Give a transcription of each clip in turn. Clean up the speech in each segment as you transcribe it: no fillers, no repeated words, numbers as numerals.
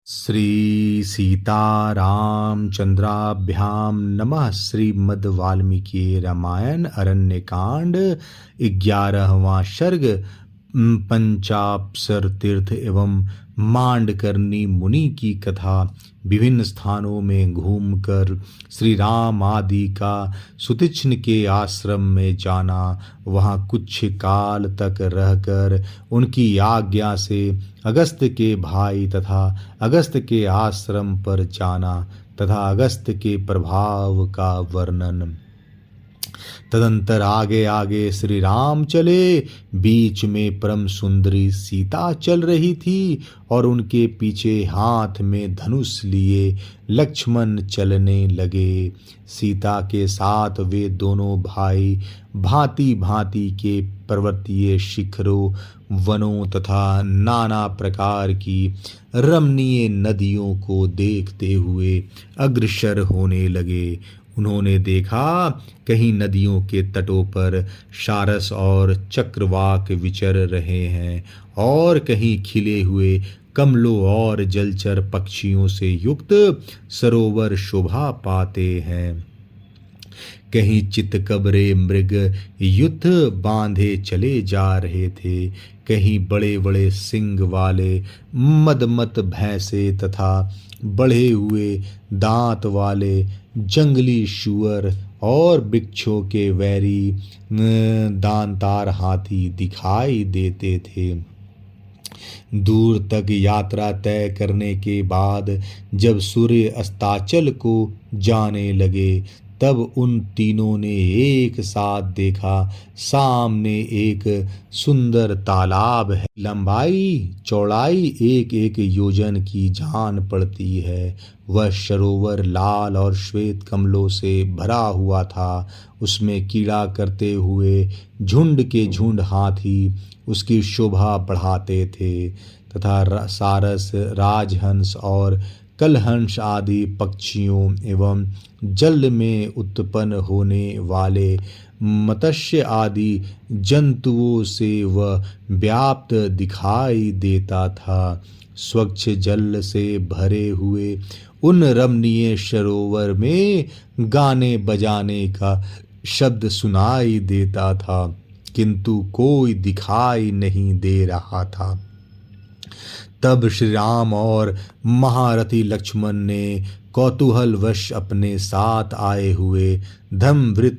श्री सीतारामचंद्राभ्यां नमः। श्रीमद् वाल्मीकि रामायण अरण्यकांड 11वां सर्ग। पंचाप्सर तीर्थ एवं मांडकर्णी मुनि की कथा। विभिन्न स्थानों में घूमकर श्री राम आदि का सुतीक्ष्ण के आश्रम में जाना, वहाँ कुछ काल तक रहकर उनकी आज्ञा से अगस्त के भाई तथा अगस्त के आश्रम पर जाना तथा अगस्त के प्रभाव का वर्णन। तदंतर आगे आगे श्री राम चले। बीच में परम सुंदरी सीता चल रही थी और उनके पीछे हाथ में धनुष लिए लक्ष्मण चलने लगे। सीता के साथ वे दोनों भाई भांति भांति के पर्वतीय शिखरों, वनों तथा नाना प्रकार की रमणीय नदियों को देखते हुए अग्रसर होने लगे। उन्होंने देखा कहीं नदियों के तटों पर सारस और चक्रवाक विचर रहे हैं और कहीं खिले हुए कमलों और जलचर पक्षियों से युक्त सरोवर शोभा पाते हैं। कहीं चितकबरे मृग युद्ध बांधे चले जा रहे थे, कहीं बड़े बड़े सिंग वाले मदमत भैंसे तथा बढ़े हुए दांत वाले जंगली शुअर और वृक्षों के वैरी दांतार हाथी दिखाई देते थे। दूर तक यात्रा तय करने के बाद जब सूर्य अस्ताचल को जाने लगे, तब उन तीनों ने एक साथ देखा सामने एक सुंदर तालाब है। लंबाई चौड़ाई एक एक योजन की जान पड़ती है। वह सरोवर लाल और श्वेत कमलों से भरा हुआ था। उसमें कीड़ा करते हुए झुंड के झुंड हाथी उसकी शोभा बढ़ाते थे तथा सारस, राजहंस और कलहंस आदि पक्षियों एवं जल में उत्पन्न होने वाले मत्स्य आदि जंतुओं से वह व्याप्त दिखाई देता था। स्वच्छ जल से भरे हुए उन रमणीय सरोवर में गाने बजाने का शब्द सुनाई देता था, किंतु कोई दिखाई नहीं दे रहा था। तब श्री राम और महारथी लक्ष्मण ने कौतूहलवश अपने साथ आए हुए धम्मवृत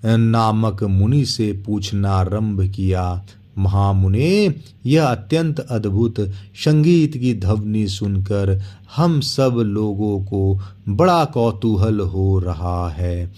नामक मुनि से पूछना आरंभ किया। महामुने, यह अत्यंत अद्भुत संगीत की ध्वनि सुनकर हम सब लोगों को बड़ा कौतूहल हो रहा है।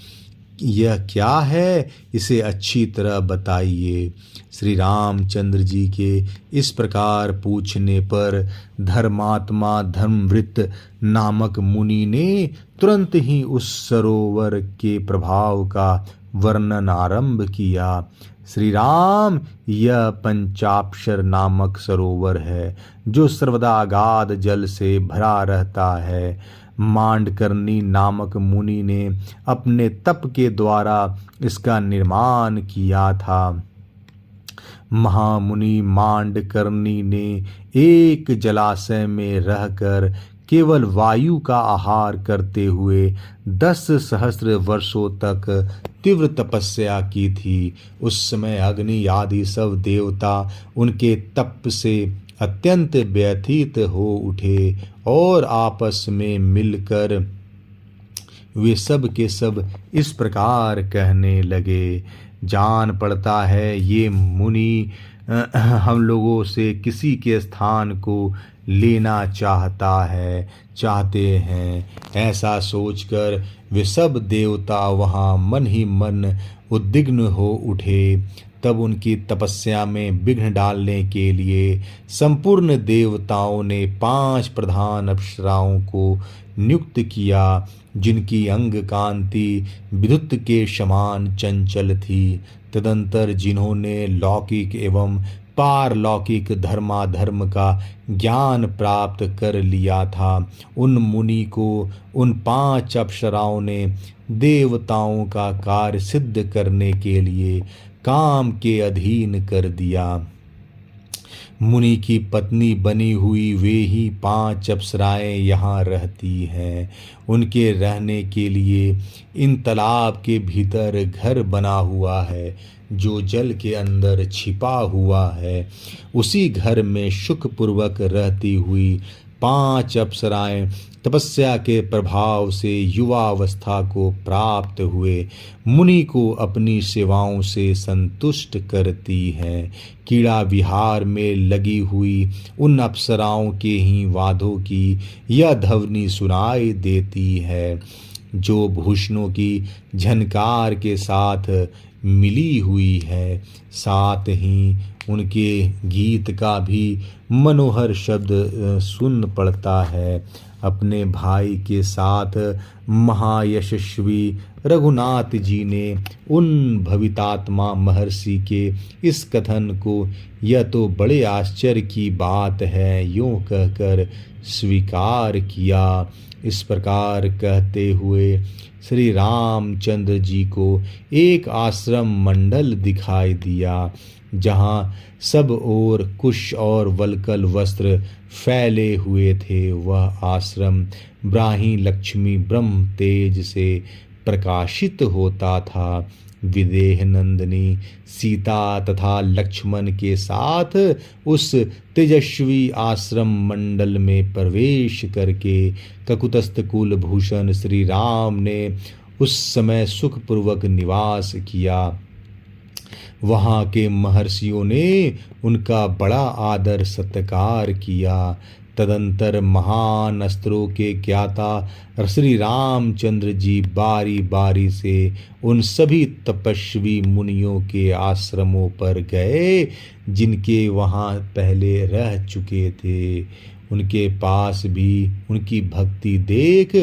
यह क्या है, इसे अच्छी तरह बताइए। श्री रामचंद्र जी के इस प्रकार पूछने पर धर्मात्मा धर्मवृत्त नामक मुनि ने तुरंत ही उस सरोवर के प्रभाव का वर्णन आरंभ किया। श्री राम, यह पंचाप्सर नामक सरोवर है जो सर्वदा अगाध जल से भरा रहता है। मांडकर्णी नामक मुनि ने अपने तप के द्वारा इसका निर्माण किया था। महामुनि मांडकर्णी ने एक जलाशय में रहकर केवल वायु का आहार करते हुए 10 सहस्त्र वर्षों तक तीव्र तपस्या की थी। उस समय अग्नि आदि सब देवता उनके तप से अत्यंत व्यथित हो उठे और आपस में मिलकर वे सब के सब इस प्रकार कहने लगे। जान पड़ता है ये मुनि हम लोगों से किसी के स्थान को लेना चाहते हैं। ऐसा सोचकर वे सब देवता वहाँ मन ही मन उद्विग्न हो उठे। तब उनकी तपस्या में विघ्न डालने के लिए संपूर्ण देवताओं ने 5 प्रधान अप्सराओं को नियुक्त किया, जिनकी अंग कांति विद्युत के समान चंचल थी। तदंतर जिन्होंने लौकिक एवं पारलौकिक धर्माधर्म का ज्ञान प्राप्त कर लिया था, उन मुनि को उन 5 अप्सराओं ने देवताओं का कार्य सिद्ध करने के लिए काम के अधीन कर दिया। मुनि की पत्नी बनी हुई वे ही 5 अप्सराएं यहाँ रहती हैं। उनके रहने के लिए इन तालाब के भीतर घर बना हुआ है जो जल के अंदर छिपा हुआ है। उसी घर में सुखपूर्वक रहती हुई 5 अप्सराएं तपस्या के प्रभाव से युवावस्था को प्राप्त हुए मुनि को अपनी सेवाओं से संतुष्ट करती हैं। कीड़ा विहार में लगी हुई उन अप्सराओं के ही वादों की यह ध्वनि सुनाई देती है जो भूषणों की झनकार के साथ मिली हुई है। साथ ही उनके गीत का भी मनोहर शब्द सुन पड़ता है। अपने भाई के साथ महायशस्वी रघुनाथ जी ने उन भवितात्मा महर्षि के इस कथन को यह तो बड़े आश्चर्य की बात है यूं कहकर स्वीकार किया। इस प्रकार कहते हुए श्री रामचंद्र जी को एक आश्रम मंडल दिखाई दिया जहाँ सब ओर कुश और वल्कल वस्त्र फैले हुए थे। वह आश्रम ब्राही लक्ष्मी ब्रह्म तेज से प्रकाशित होता था। विदेह नंदिनी सीता तथा लक्ष्मण के साथ उस तेजस्वी आश्रम मंडल में प्रवेश करके ककुतस्थ कुलभूषण श्री राम ने उस समय सुखपूर्वक निवास किया। वहाँ के महर्षियों ने उनका बड़ा आदर सत्कार किया। तदंतर महान अस्त्रों के ज्ञाता श्री रामचंद्र जी बारी बारी से उन सभी तपस्वी मुनियों के आश्रमों पर गए जिनके वहाँ पहले रह चुके थे। उनके पास भी उनकी भक्ति देख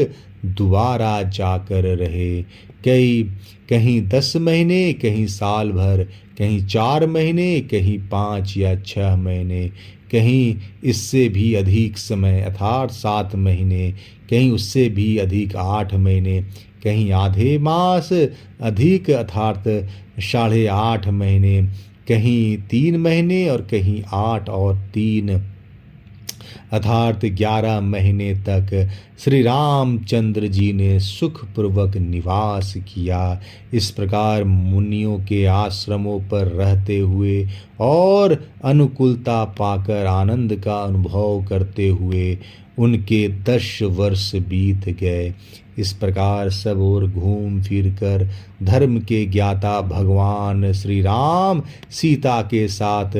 दोबारा जाकर रहे। कहीं 10 महीने, कहीं साल भर, कहीं 4 महीने, कहीं 5 या 6 महीने, कहीं इससे भी अधिक समय अर्थात 7 महीने, कहीं उससे भी अधिक 8 महीने, कहीं आधे मास अधिक अर्थात 8.5 महीने, कहीं 3 महीने और कहीं 8 और 3 अर्थात 11 महीने तक श्री रामचंद्र जी ने सुखपूर्वक निवास किया। इस प्रकार मुनियों के आश्रमों पर रहते हुए और अनुकूलता पाकर आनंद का अनुभव करते हुए उनके 10 वर्ष बीत गए। इस प्रकार सब ओर घूम फिर कर धर्म के ज्ञाता भगवान श्री राम सीता के साथ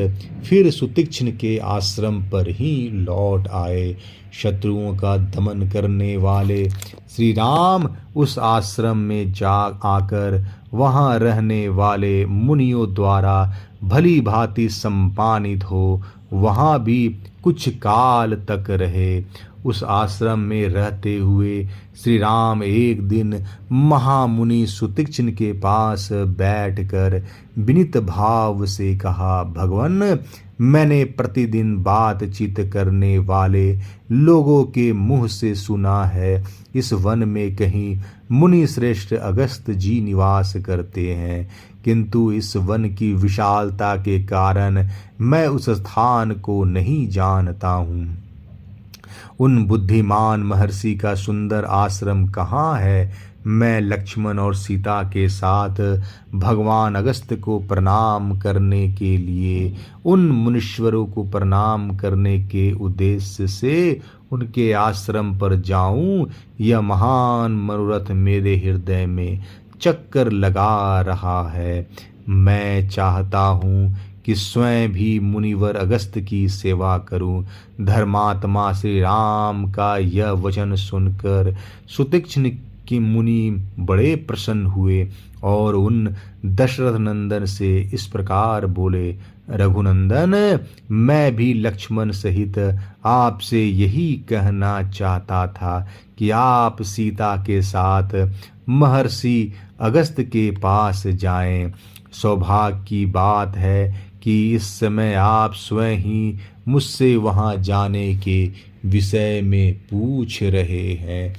फिर सुतीक्ष्ण के आश्रम पर ही लौट आए। शत्रुओं का दमन करने वाले श्री राम उस आश्रम में जा आकर वहाँ रहने वाले मुनियों द्वारा भली भांति सम्मानित हो वहाँ भी कुछ काल तक रहे। उस आश्रम में रहते हुए श्री राम एक दिन महामुनि सुतीक्ष्ण के पास बैठकर विनीत भाव से कहा, भगवान, मैंने प्रतिदिन बातचीत करने वाले लोगों के मुंह से सुना है इस वन में कहीं मुनि श्रेष्ठ अगस्त जी निवास करते हैं, किंतु इस वन की विशालता के कारण मैं उस स्थान को नहीं जानता हूँ। उन बुद्धिमान महर्षि का सुंदर आश्रम कहाँ है? मैं लक्ष्मण और सीता के साथ भगवान अगस्त को प्रणाम करने के लिए उन मुनीश्वरों को प्रणाम करने के उद्देश्य से उनके आश्रम पर जाऊं, यह महान मनोरथ मेरे हृदय में चक्कर लगा रहा है। मैं चाहता हूँ कि स्वयं भी मुनिवर अगस्त की सेवा करूं। धर्मात्मा श्री राम का यह वचन सुनकर सुतीक्ष्ण के मुनि बड़े प्रसन्न हुए और उन दशरथ नंदन से इस प्रकार बोले, रघुनंदन, मैं भी लक्ष्मण सहित आपसे यही कहना चाहता था कि आप सीता के साथ महर्षि अगस्त के पास जाएं। सौभाग्य की बात है कि इस समय आप स्वयं ही मुझसे वहां जाने के विषय में पूछ रहे हैं।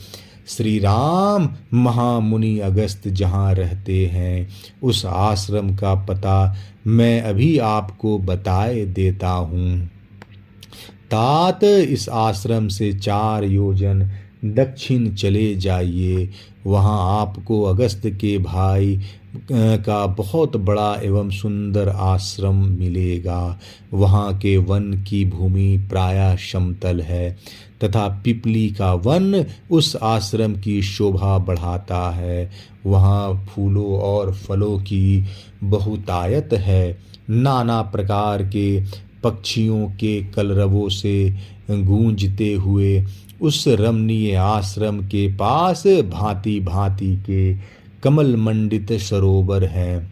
श्री राम महामुनि अगस्त जहाँ रहते हैं उस आश्रम का पता मैं अभी आपको बताए देता हूँ। तात इस आश्रम से 4 योजन दक्षिण चले जाइए, वहाँ आपको अगस्त के भाई का बहुत बड़ा एवं सुंदर आश्रम मिलेगा। वहाँ के वन की भूमि प्रायः समतल है तथा पिपली का वन उस आश्रम की शोभा बढ़ाता है। वहाँ फूलों और फलों की बहुतायत है। नाना प्रकार के पक्षियों के कलरवों से गूंजते हुए उस रमणीय आश्रम के पास भांति भांति के कमल मंडित सरोवर हैं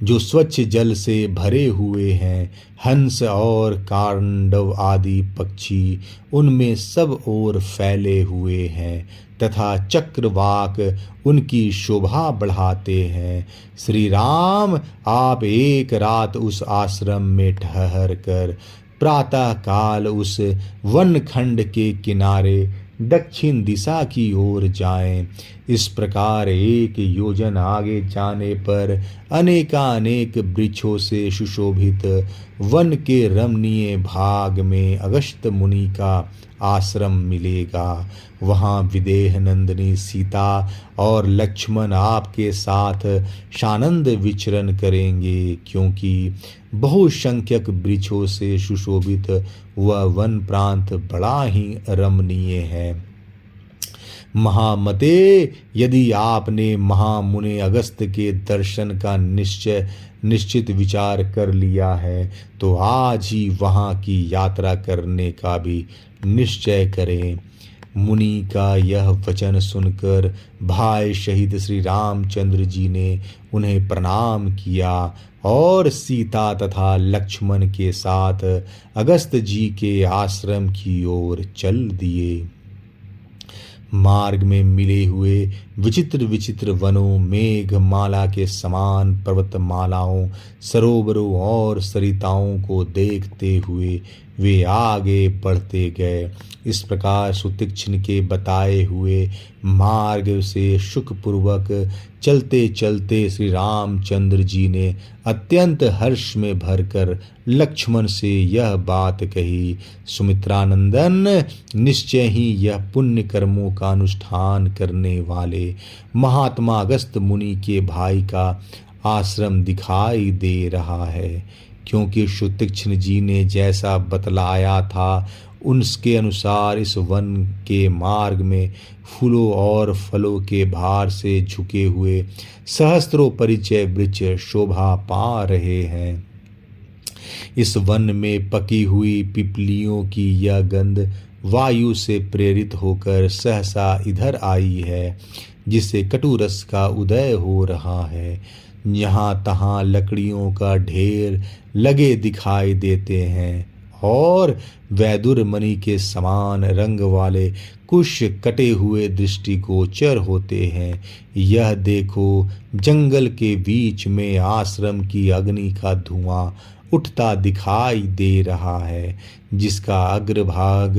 जो स्वच्छ जल से भरे हुए हैं। हंस और कांडव आदि पक्षी उनमें सब ओर फैले हुए हैं तथा चक्रवाक उनकी शोभा बढ़ाते हैं। श्री राम, आप एक रात उस आश्रम में ठहर कर प्रातः काल उस वन खंड के किनारे दक्षिण दिशा की ओर जाएं। इस प्रकार 1 योजन आगे जाने पर अनेकानेक वृक्षों से सुशोभित वन के रमणीय भाग में अगस्त मुनि का आश्रम मिलेगा। वहाँ विदेह नंदिनी सीता और लक्ष्मण आपके साथ सानंद विचरण करेंगे, क्योंकि बहुसंख्यक वृक्षों से सुशोभित वह वन प्रांत बड़ा ही रमणीय है। महामते, यदि आपने महामुनि अगस्त के दर्शन का निश्चित विचार कर लिया है तो आज ही वहाँ की यात्रा करने का भी निश्चय करें। मुनि का यह वचन सुनकर भाई शहीद श्री रामचंद्र जी ने उन्हें प्रणाम किया और सीता तथा लक्ष्मण के साथ अगस्त जी के आश्रम की ओर चल दिए। मार्ग में मिले हुए विचित्र विचित्र वनों, मेघमाला के समान पर्वतमालाओं, सरोवरों और सरिताओं को देखते हुए वे आगे बढ़ते गए। इस प्रकार सुतीक्ष्ण के बताए हुए मार्ग से सुखपूर्वक चलते चलते श्री रामचंद्र जी ने अत्यंत हर्ष में भरकर लक्ष्मण से यह बात कही, सुमित्रानंदन, निश्चय ही यह पुण्य कर्मों का अनुष्ठान करने वाले महात्मा अगस्त मुनि के भाई का आश्रम दिखाई दे रहा है। क्योंकि सुतीक्ष्ण जी ने जैसा बतलाया था उसके अनुसार इस वन के मार्ग में फूलों और फलों के भार से झुके हुए सहस्त्रों परिचय वृक्ष शोभा पा रहे हैं। इस वन में पकी हुई पिपलियों की यह गंध वायु से प्रेरित होकर सहसा इधर आई है, जिससे कटु रस का उदय हो रहा है। यहाँ तहाँ लकड़ियों का ढेर लगे दिखाई देते हैं और वैदुर मणि के समान रंग वाले कुछ कटे हुए दृष्टिगोचर होते हैं। यह देखो, जंगल के बीच में आश्रम की अग्नि का धुआं उठता दिखाई दे रहा है, जिसका अग्रभाग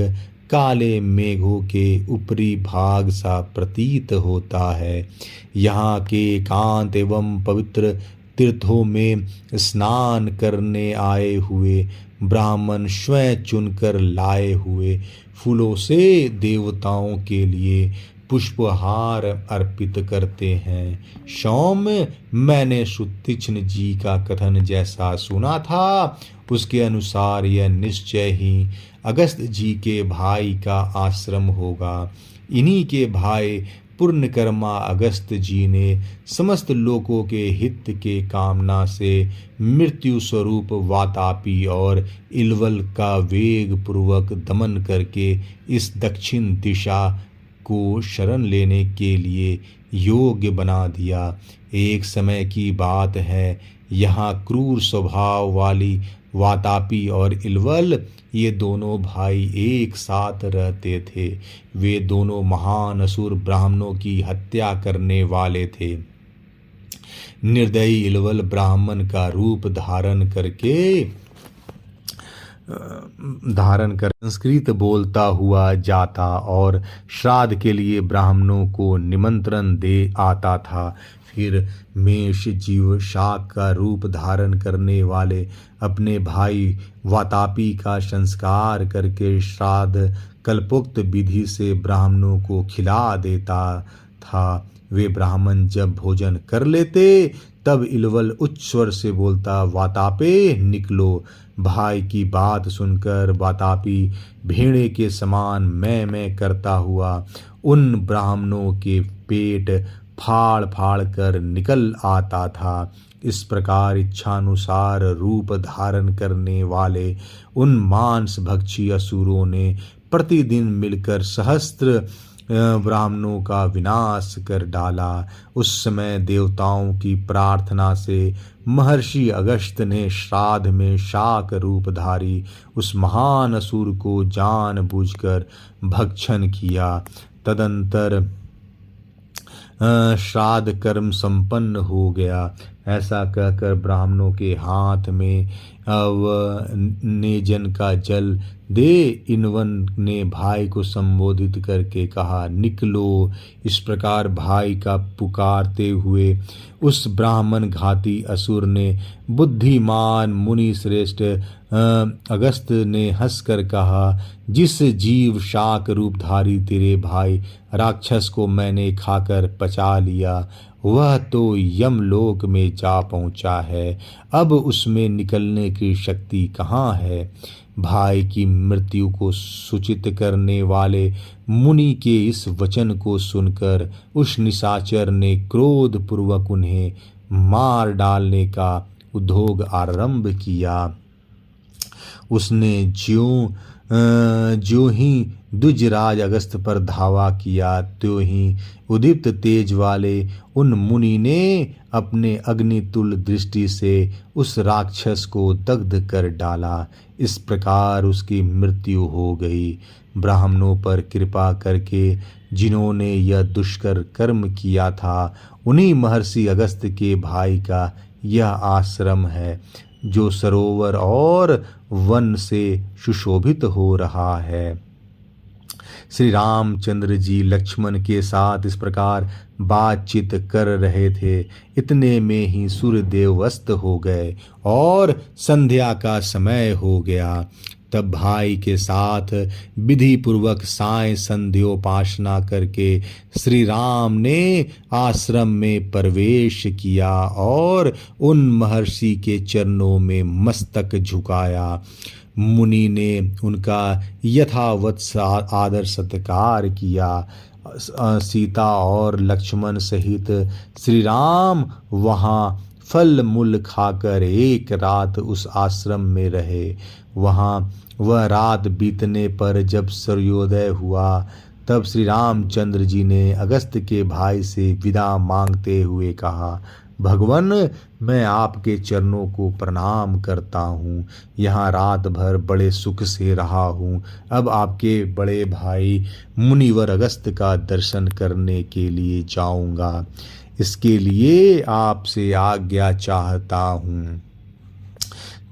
काले मेघों के ऊपरी भाग सा प्रतीत होता है। यहाँ के एकांत एवं पवित्र तीर्थों में स्नान करने आए हुए ब्राह्मण स्वयं चुनकर लाए हुए फूलों से देवताओं के लिए पुष्पहार अर्पित करते हैं। सौम्य, मैंने सुतीक्ष्ण जी का कथन जैसा सुना था उसके अनुसार यह निश्चय ही अगस्त जी के भाई का आश्रम होगा। इन्हीं के भाई पूर्णकर्मा अगस्त जी ने समस्त लोगों के हित के कामना से मृत्यु स्वरूप वातापी और इलवल का वेग पूर्वक दमन करके इस दक्षिण दिशा को शरण लेने के लिए योग्य बना दिया। एक समय की बात है, यहाँ क्रूर स्वभाव वाली वातापी और इलवल ये दोनों भाई एक साथ रहते थे। वे दोनों महान असुर ब्राह्मणों की हत्या करने वाले थे। निर्दयी इलवल ब्राह्मण का रूप धारण करके धारण कर संस्कृत बोलता हुआ जाता और श्राद्ध के लिए ब्राह्मणों को निमंत्रण दे आता था। फिर मेष जीव शाक का रूप धारण करने वाले अपने भाई वातापी का संस्कार करके श्राद्ध कल्पोक्त विधि से ब्राह्मणों को खिला देता था। वे ब्राह्मण जब भोजन कर लेते तब इलवल उच्च स्वर से बोलता, वातापे निकलो। भाई की बात सुनकर वातापी भेड़े के समान मैं करता हुआ उन ब्राह्मणों के पेट फाड़ फाड़ कर निकल आता था। इस प्रकार इच्छानुसार रूप धारण करने वाले उन मांस भक्षी असुरों ने प्रतिदिन मिलकर सहस्त्र ब्राह्मणों का विनाश कर डाला। उस समय देवताओं की प्रार्थना से महर्षि अगस्त्य ने श्राद्ध में शाक रूपधारी उस महान असुर को जानबूझकर भक्षण किया। तदंतर श्राद्ध कर्म संपन्न हो गया। ऐसा कहकर ब्राह्मणों के हाथ में नेजन का जल दे इनवन ने भाई को संबोधित करके कहा, निकलो। इस प्रकार भाई का पुकारते हुए उस ब्राह्मण घाती असुर ने बुद्धिमान मुनि श्रेष्ठ अगस्त्य ने हंसकर कहा, जिस जीव शाक रूपधारी तेरे भाई राक्षस को मैंने खाकर पचा लिया वह तो यमलोक में जा पहुंचा है, अब उसमें निकलने की शक्ति कहाँ है। भाई की मृत्यु को सूचित करने वाले मुनि के इस वचन को सुनकर उस निशाचर ने क्रोध पूर्वक उन्हें मार डालने का उद्योग आरंभ किया। उसने ज्यों ही द्विजराज अगस्त्य पर धावा किया त्यों ही उदीप्त तेज वाले उन मुनि ने अपने अग्नितुल्य दृष्टि से उस राक्षस को दग्ध कर डाला। इस प्रकार उसकी मृत्यु हो गई। ब्राह्मणों पर कृपा करके जिन्होंने यह दुष्कर कर्म किया था उन्हीं महर्षि अगस्त्य के भाई का यह आश्रम है जो सरोवर और वन से सुशोभित हो रहा है। श्री रामचंद्र जी लक्ष्मण के साथ इस प्रकार बातचीत कर रहे थे। इतने में ही सूर्यदेव अस्त हो गए और संध्या का समय हो गया। तब भाई के साथ विधि पूर्वक साय संध्योपासना करके श्री राम ने आश्रम में प्रवेश किया और उन महर्षि के चरणों में मस्तक झुकाया। मुनि ने उनका यथावत आदर सत्कार किया। सीता और लक्ष्मण सहित श्री राम वहाँ फल मूल खाकर एक रात उस आश्रम में रहे। वहाँ वह रात बीतने पर जब सूर्योदय हुआ तब श्री रामचंद्र जी ने अगस्त्य के भाई से विदा मांगते हुए कहा, भगवान मैं आपके चरणों को प्रणाम करता हूँ। यहाँ रात भर बड़े सुख से रहा हूँ। अब आपके बड़े भाई मुनिवर अगस्त्य का दर्शन करने के लिए जाऊँगा। इसके लिए आपसे आज्ञा चाहता हूँ।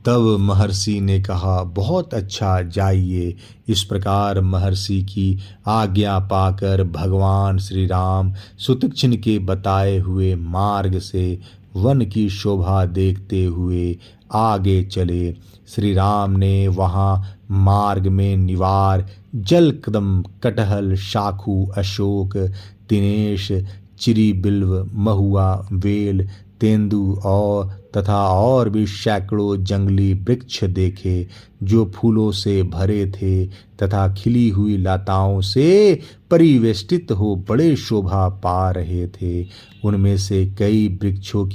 तब महर्षि ने कहा, बहुत अच्छा, जाइए। इस प्रकार महर्षि की आज्ञा पाकर भगवान श्री राम सुतीक्ष्ण के बताए हुए मार्ग से वन की शोभा देखते हुए आगे चले। श्री राम ने वहाँ मार्ग में निवार, जलकदम, कटहल, शाखू, अशोक, दिनेश, चिरी, बिल्व, महुआ, वेल, तेंदु और तथा और भी सैकड़ों जंगली वृक्ष देखे जो फूलों से भरे थे तथा खिली हुई लताओं से परिवेष्टित हो बड़े शोभा पा रहे थे। उनमें से कई वृक्षों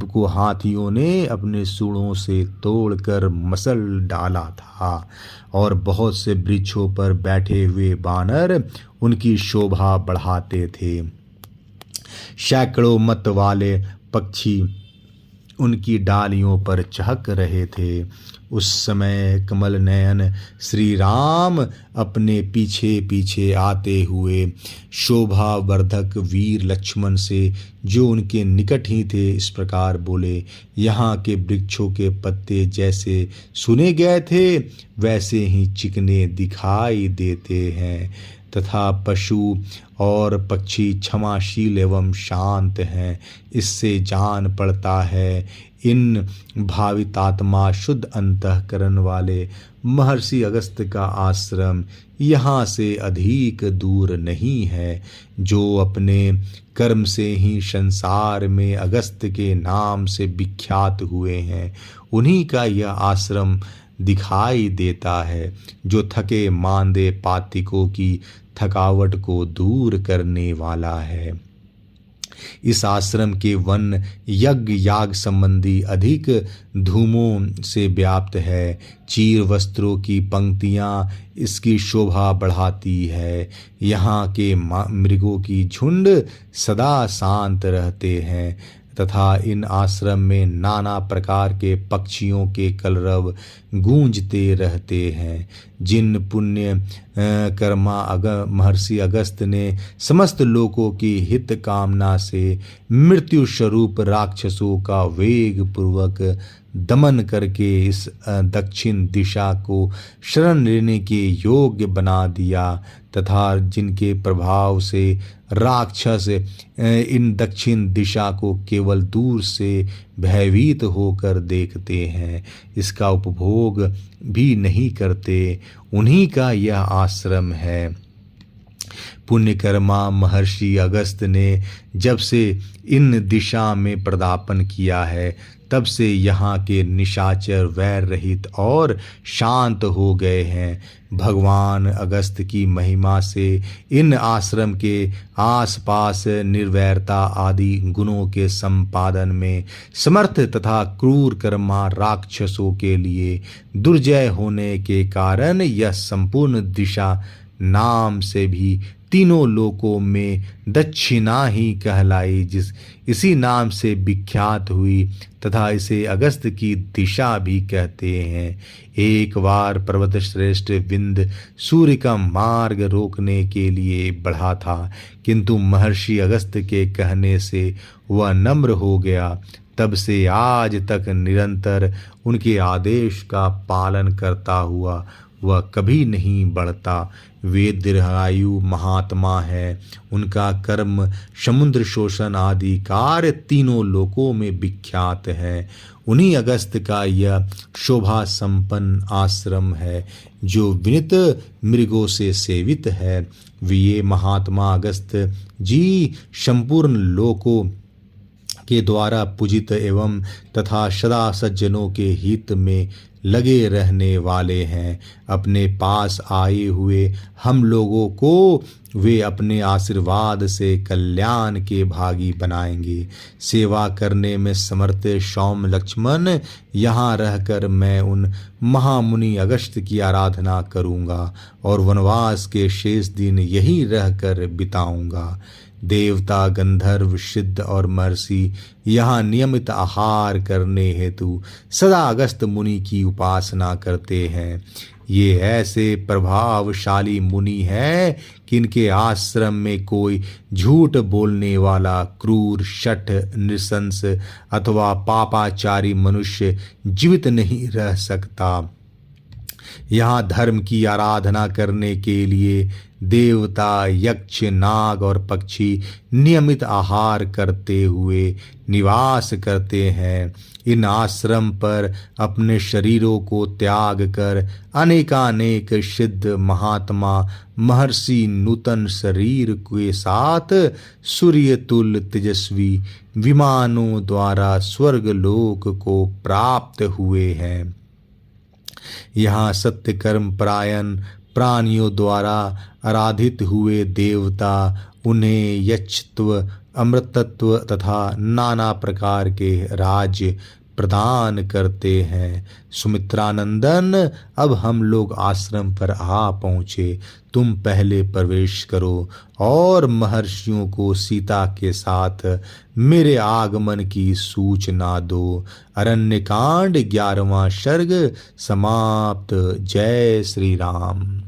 को हाथियों ने अपने सूंडों से तोड़कर मसल डाला था और बहुत से वृक्षों पर बैठे हुए बानर उनकी शोभा बढ़ाते थे। सैकड़ों मत वाले पक्षी उनकी डालियों पर चहक रहे थे। उस समय कमल नयन श्री राम अपने पीछे पीछे आते हुए शोभा वर्धक वीर लक्ष्मण से, जो उनके निकट ही थे, इस प्रकार बोले। यहाँ के वृक्षों के पत्ते जैसे सुने गए थे वैसे ही चिकने दिखाई देते हैं, तथा पशु और पक्षी क्षमाशील एवं शांत हैं। इससे जान पड़ता है इन भावितात्मा शुद्ध अंतःकरण वाले महर्षि अगस्त्य का आश्रम यहाँ से अधिक दूर नहीं है। जो अपने कर्म से ही संसार में अगस्त्य के नाम से विख्यात हुए हैं, उन्हीं का यह आश्रम दिखाई देता है, जो थके मांदे पातिकों की थकावट को दूर करने वाला है। इस आश्रम के वन यज्ञ याग संबंधी अधिक धूमों से व्याप्त है। चीर वस्त्रों की पंक्तियां इसकी शोभा बढ़ाती है। यहाँ के मृगों की झुंड सदा शांत रहते हैं, तथा इन आश्रम में नाना प्रकार के पक्षियों के कलरव गूंजते रहते हैं। जिन पुण्य कर्मा महर्षि अगस्त्य ने समस्त लोकों की हित कामना से मृत्यु स्वरूप राक्षसों का वेग पूर्वक दमन करके इस दक्षिण दिशा को शरण लेने के योग्य बना दिया, तथा जिनके प्रभाव से राक्षस इन दक्षिण दिशा को केवल दूर से भयभीत होकर देखते हैं, इसका उपभोग भी नहीं करते, उन्हीं का यह आश्रम है। पुण्यकर्मा महर्षि अगस्त्य ने जब से इन दिशा में पदार्पण किया है, तब से यहाँ के निशाचर वैर रहित और शांत हो गए हैं। भगवान अगस्त्य की महिमा से इन आश्रम के आसपास निर्वैरता आदि गुणों के संपादन में समर्थ तथा क्रूर कर्मा राक्षसों के लिए दुर्जय होने के कारण यह संपूर्ण दिशा नाम से भी तीनों लोकों में दक्षिणा ही कहलाई, इसी नाम से विख्यात हुई, तथा इसे अगस्त्य की दिशा भी कहते हैं। एक बार पर्वत श्रेष्ठ विंध्य सूर्य का मार्ग रोकने के लिए बढ़ा था, किंतु महर्षि अगस्त्य के कहने से वह नम्र हो गया। तब से आज तक निरंतर उनके आदेश का पालन करता हुआ वह कभी नहीं बढ़ता। वे दीर्घायु महात्मा है। उनका कर्म समुद्र शोषण आदि कार्य तीनों लोकों में विख्यात है। उन्हीं अगस्त्य का यह शोभा संपन्न आश्रम है, जो विनित मृगों से सेवित है। ये महात्मा अगस्त्य जी संपूर्ण लोकों के द्वारा पूजित एवं तथा सदा सज्जनों के हित में लगे रहने वाले हैं। अपने पास आए हुए हम लोगों को वे अपने आशीर्वाद से कल्याण के भागी बनाएंगे। सेवा करने में समर्थ सौम्य लक्ष्मण यहाँ रहकर मैं उन महामुनि अगस्त्य की आराधना करूँगा और वनवास के शेष दिन यहीं रहकर बिताऊँगा। देवता, गंधर्व, सिद्ध और महर्षि यहाँ नियमित आहार करने हेतु सदा अगस्त्य मुनि की उपासना करते हैं। ये ऐसे प्रभावशाली मुनि हैं कि इनके आश्रम में कोई झूठ बोलने वाला, क्रूर, शठ, नृशंस अथवा पापाचारी मनुष्य जीवित नहीं रह सकता। यहाँ धर्म की आराधना करने के लिए देवता, यक्ष, नाग और पक्षी नियमित आहार करते हुए निवास करते हैं। इन आश्रम पर अपने शरीरों को त्याग कर अनेकानेक सिद्ध महात्मा महर्षि नूतन शरीर के साथ सूर्य तुल्य तेजस्वी विमानों द्वारा स्वर्गलोक को प्राप्त हुए हैं। यहाँ सत्य कर्म परायण प्राणियों द्वारा आराधित हुए देवता उन्हें यक्षत्व, अमृतत्व तथा नाना प्रकार के राज्य प्रदान करते हैं। सुमित्रानंदन, अब हम लोग आश्रम पर आ पहुँचे। तुम पहले प्रवेश करो और महर्षियों को सीता के साथ मेरे आगमन की सूचना दो। अरण्यकांड 11वां सर्ग समाप्त। जय श्री राम।